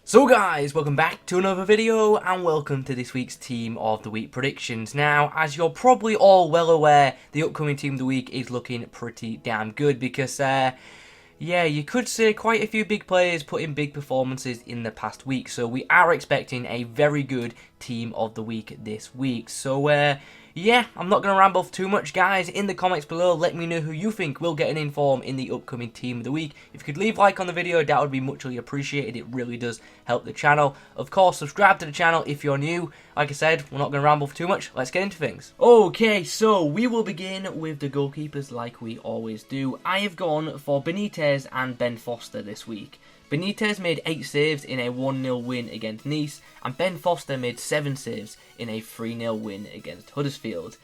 So guys, welcome back to another video and welcome to this week's Team of the Week predictions. Now, as you're probably all well aware, the upcoming Team of the Week is looking pretty damn good because, yeah, you could say quite a few big players put in big performances in the past week. So we are expecting a very good Team of the Week this week. So, yeah, I'm not going to ramble too much, guys. In the comments below, let me know who you think will get an inform in the upcoming Team of the Week. If you could leave a like on the video, that would be muchly appreciated. It really does help the channel. Of course, subscribe to the channel if you're new. Like I said, we're not going to ramble for too much. Let's get into things. Okay, so we will begin with the goalkeepers like we always do. I have gone for Benitez and Ben Foster this week. Benitez made 8 saves in a 1-0 win against Nice, and Ben Foster made 7 saves in a 3-0 win against Huddersfield.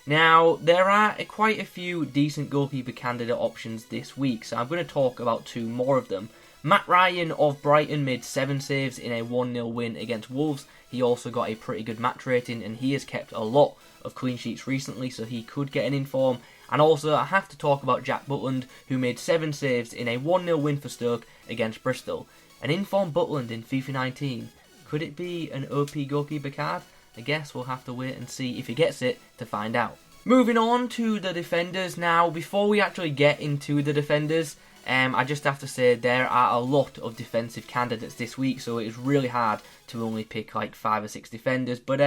Now, there are quite a few decent goalkeeper candidate options this week, so I'm going to talk about 2 more of them. Matt Ryan of Brighton made 7 saves in a 1-0 win against Wolves. He also got a pretty good match rating, and he has kept a lot of clean sheets recently, so he could get an inform. And also, I have to talk about Jack Butland, who made 7 saves in a 1-0 win for Stoke against Bristol. An informed Butland in FIFA 19. Could it be an OP goalkeeper card? I guess we'll have to wait and see if he gets it to find out. Moving on to the defenders now. Before we actually get into the defenders, I just have to say there are a lot of defensive candidates this week, so it is really hard to only pick like 5 or 6 defenders. But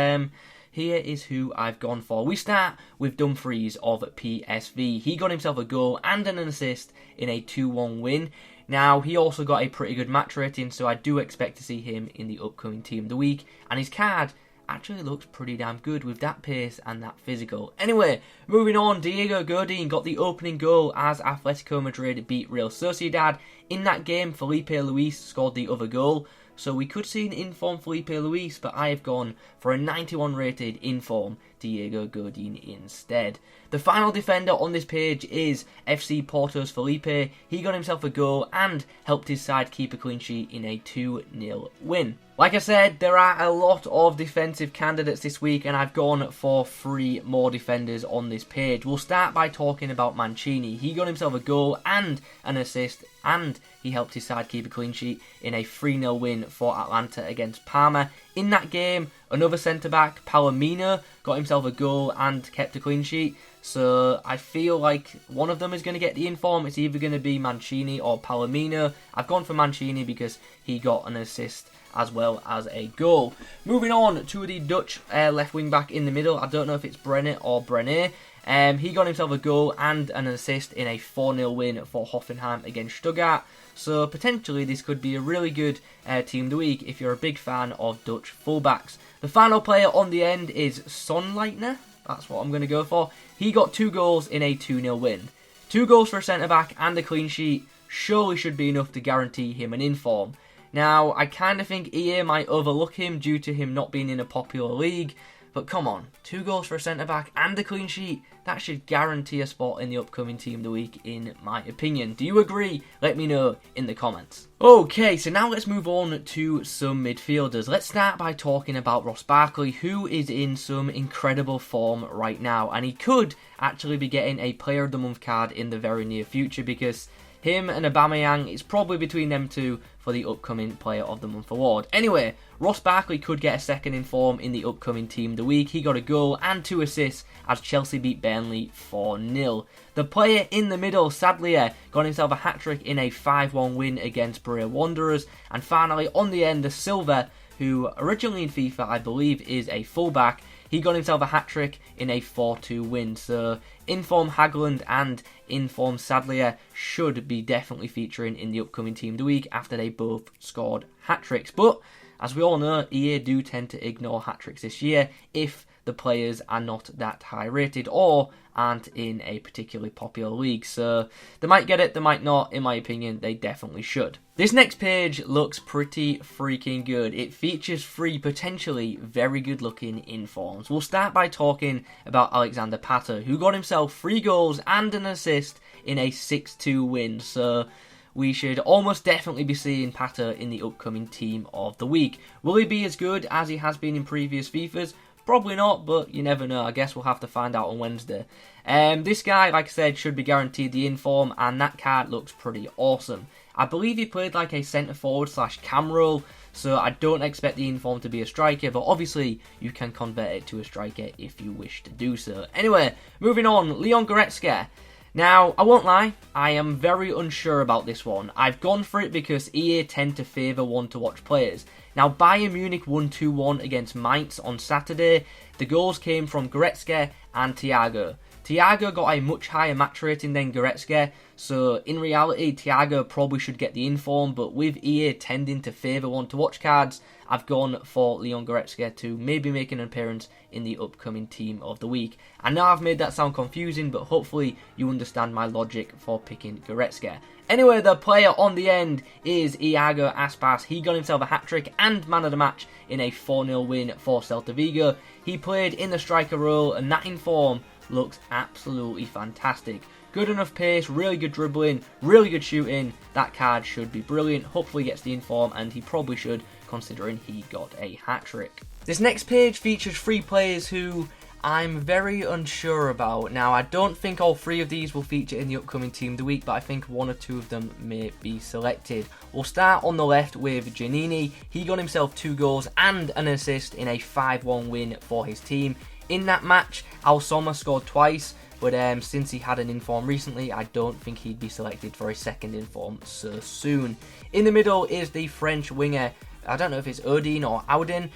here is who I've gone for. We start with Dumfries of PSV. He got himself a goal and an assist in a 2-1 win. Now, he also got a pretty good match rating, so I do expect to see him in the upcoming Team of the Week. And his card actually looks pretty damn good with that pace and that physical. Anyway, moving on, Diego Godin got the opening goal as Atletico Madrid beat Real Sociedad. In that game, Felipe Luis scored the other goal. So we could see an informed Felipe Luis, but I have gone for a 91 rated inform Diego Godin instead. The final defender on this page is FC Porto's Felipe. He got himself a goal and helped his side keep a clean sheet in a 2-0 win. Like I said, there are a lot of defensive candidates this week, and I've gone for 3 more defenders on this page. We'll start by talking about Mancini. He got himself a goal and an assist, and he helped his side keep a clean sheet in a 3-0 win for Atlanta against Parma. In that game, another centre-back, Palomino, got himself a goal and kept a clean sheet. So I feel like one of them is going to get the inform. It's either going to be Mancini or Palomino. I've gone for Mancini because he got an assist as well as a goal. Moving on to the Dutch left wing back in the middle. I don't know if it's Brenner or Brenner. He got himself a goal and an assist in a 4-0 win for Hoffenheim against Stuttgart. So potentially this could be a really good Team of the Week if you're a big fan of Dutch fullbacks. The final player on the end is Sonleitner. That's what I'm going to go for. He got 2 goals in a 2-0 win. 2 goals for a centre-back and a clean sheet surely should be enough to guarantee him an inform. Now, I kind of think EA might overlook him due to him not being in a popular league. But come on, 2 goals for a centre-back and a clean sheet, that should guarantee a spot in the upcoming Team of the Week, in my opinion. Do you agree? Let me know in the comments. Okay, so now let's move on to some midfielders. Let's start by talking about Ross Barkley, who is in some incredible form right now. And he could actually be getting a Player of the Month card in the very near future because him and Aubameyang, it's probably between them 2 for the upcoming Player of the Month award. Anyway, Ross Barkley could get a second inform in the upcoming Team of the Week. He got a goal and 2 assists as Chelsea beat Burnley 4-0. The player in the middle, Sadlier, got himself a hat-trick in a 5-1 win against Brea Wanderers. And finally, on the end, the Silva, who originally in FIFA, I believe, is a fullback, he got himself a hat-trick in a 4-2 win. So, inform Hagland and inform Sadlier should be definitely featuring in the upcoming Team of the Week after they both scored hat-tricks. But, as we all know, EA do tend to ignore hat-tricks this year if the players are not that high rated or aren't in a particularly popular league. So they might get it, they might not. In my opinion, they definitely should. This next page looks pretty freaking good. It features 3 potentially very good looking informs. We'll start by talking about Alexander Pato, who got himself 3 goals and an assist in a 6-2 win. So we should almost definitely be seeing Pato in the upcoming Team of the Week. Will he be as good as he has been in previous FIFAs? Probably not, but you never know. I guess we'll have to find out on Wednesday. This guy, like I said, should be guaranteed the inform, and that card looks pretty awesome. I believe he played like a centre forward / cam role, so I don't expect the inform to be a striker, but obviously you can convert it to a striker if you wish to do so. Anyway, moving on, Leon Goretzka. Now, I won't lie, I am very unsure about this one. I've gone for it because EA tend to favour one-to-watch players. Now, Bayern Munich won 2-1 against Mainz on Saturday. The goals came from Goretzka and Thiago. Thiago got a much higher match rating than Goretzka, so in reality, Thiago probably should get the inform, but with EA tending to favour one-to-watch cards, I've gone for Leon Goretzka to maybe make an appearance in the upcoming Team of the Week. I know I've made that sound confusing, but hopefully you understand my logic for picking Goretzka. Anyway, the player on the end is Iago Aspas. He got himself a hat-trick and man of the match in a 4-0 win for Celta Vigo. He played in the striker role, and that inform looks absolutely fantastic. Good enough pace, really good dribbling, really good shooting. That card should be brilliant. Hopefully he gets the inform, and he probably should, considering he got a hat-trick. This next page features 3 players who I'm very unsure about. Now, I don't think all 3 of these will feature in the upcoming Team of the Week, but I think 1 or 2 of them may be selected. We'll start on the left with Djaniny. He got himself 2 goals and an assist in a 5-1 win for his team. In that match, Alsoma scored twice, but since he had an inform recently, I don't think he'd be selected for a second inform so soon. In the middle is the French winger, I don't know if it's Godin or Audin.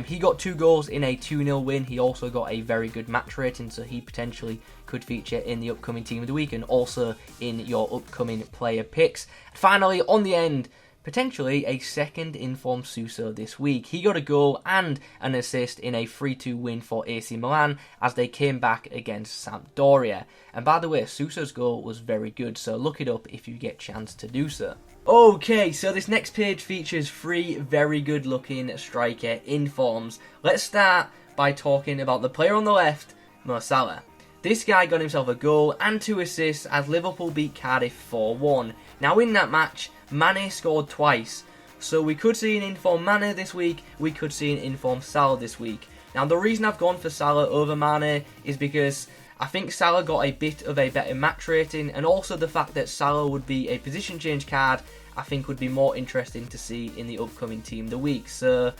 He got 2 goals in a 2-0 win. He also got a very good match rating, so he potentially could feature in the upcoming Team of the Week and also in your upcoming player picks. Finally, on the end, potentially a second inform Suso this week. He got a goal and an assist in a 3-2 win for AC Milan as they came back against Sampdoria. And by the way, Suso's goal was very good, so look it up if you get a chance to do so. Okay, so this next page features 3 very good looking striker informs. Let's start by talking about the player on the left, Mo Salah. This guy got himself a goal and 2 assists as Liverpool beat Cardiff 4-1. Now in that match, Mane scored twice, so we could see an inform Mane this week, we could see an inform Salah this week. Now the reason I've gone for Salah over Mane is because I think Salah got a bit of a better match rating, and also the fact that Salah would be a position change card I think would be more interesting to see in the upcoming Team of the Week. So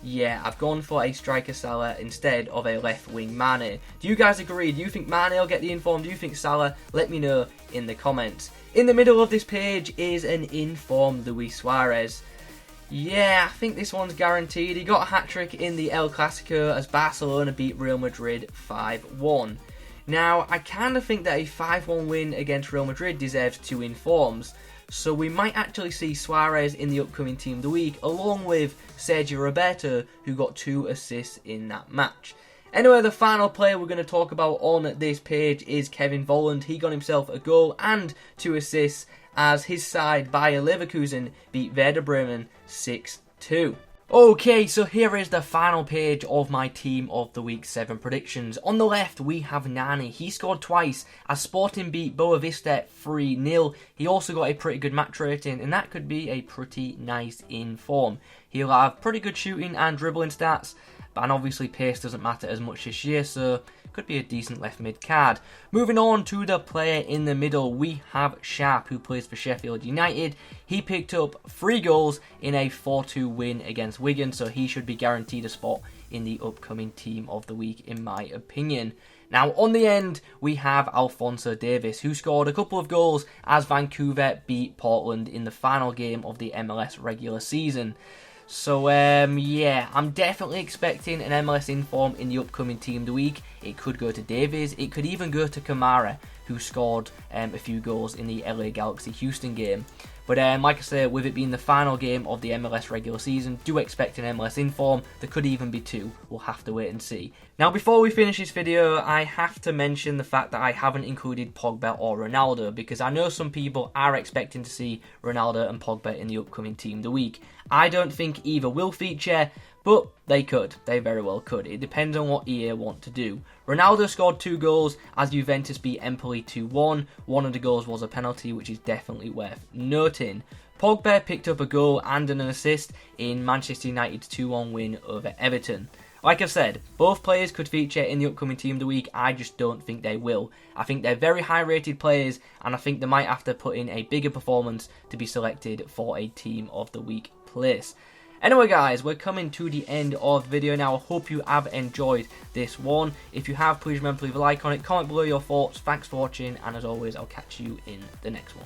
yeah, I've gone for a striker Salah instead of a left wing Mane. Do you guys agree? Do you think Mane will get the inform? Do you think Salah? Let me know in the comments. In the middle of this page is an informed Luis Suarez. Yeah, I think this one's guaranteed. He got a hat-trick in the El Clasico as Barcelona beat Real Madrid 5-1. Now, I kind of think that a 5-1 win against Real Madrid deserves 2 informs, so we might actually see Suarez in the upcoming Team of the Week, along with Sergio Roberto, who got 2 assists in that match. Anyway, the final player we're going to talk about on this page is Kevin Volland. He got himself a goal and 2 assists as his side, Bayer Leverkusen, beat Werder Bremen 6-2. Okay, so here is the final page of my Team of the Week 7 predictions. On the left, we have Nani. He scored twice as Sporting beat Boavista 3-0. He also got a pretty good match rating, and that could be a pretty nice inform. He'll have pretty good shooting and dribbling stats, and obviously pace doesn't matter as much this year, so could be a decent left mid card. Moving on to the player in the middle, we have Sharp, who plays for Sheffield United. He picked up 3 goals in a 4-2 win against Wigan, so he should be guaranteed a spot in the upcoming Team of the Week, in my opinion. Now, on the end, we have Alphonso Davies, who scored a couple of goals as Vancouver beat Portland in the final game of the MLS regular season. So, yeah, I'm definitely expecting an MLS inform in the upcoming Team of the Week. It could go to Davies. It could even go to Kamara, who scored a few goals in the LA Galaxy Houston game. But like I say, with it being the final game of the MLS regular season, do expect an MLS inform. There could even be 2. We'll have to wait and see. Now, before we finish this video, I have to mention the fact that I haven't included Pogba or Ronaldo, because I know some people are expecting to see Ronaldo and Pogba in the upcoming Team of the Week. I don't think either will feature, but they could. They very well could. It depends on what EA want to do. Ronaldo scored 2 goals as Juventus beat Empoli 2-1. One of the goals was a penalty, which is definitely worth noting. Pogba picked up a goal and an assist in Manchester United's 2-1 win over Everton. Like I've said, both players could feature in the upcoming Team of the Week. I just don't think they will. I think they're very high-rated players, and I think they might have to put in a bigger performance to be selected for a Team of the Week place. Anyway guys, we're coming to the end of the video now. I hope you have enjoyed this one. If you have, please remember to leave a like on it, comment below your thoughts. Thanks for watching, and as always, I'll catch you in the next one.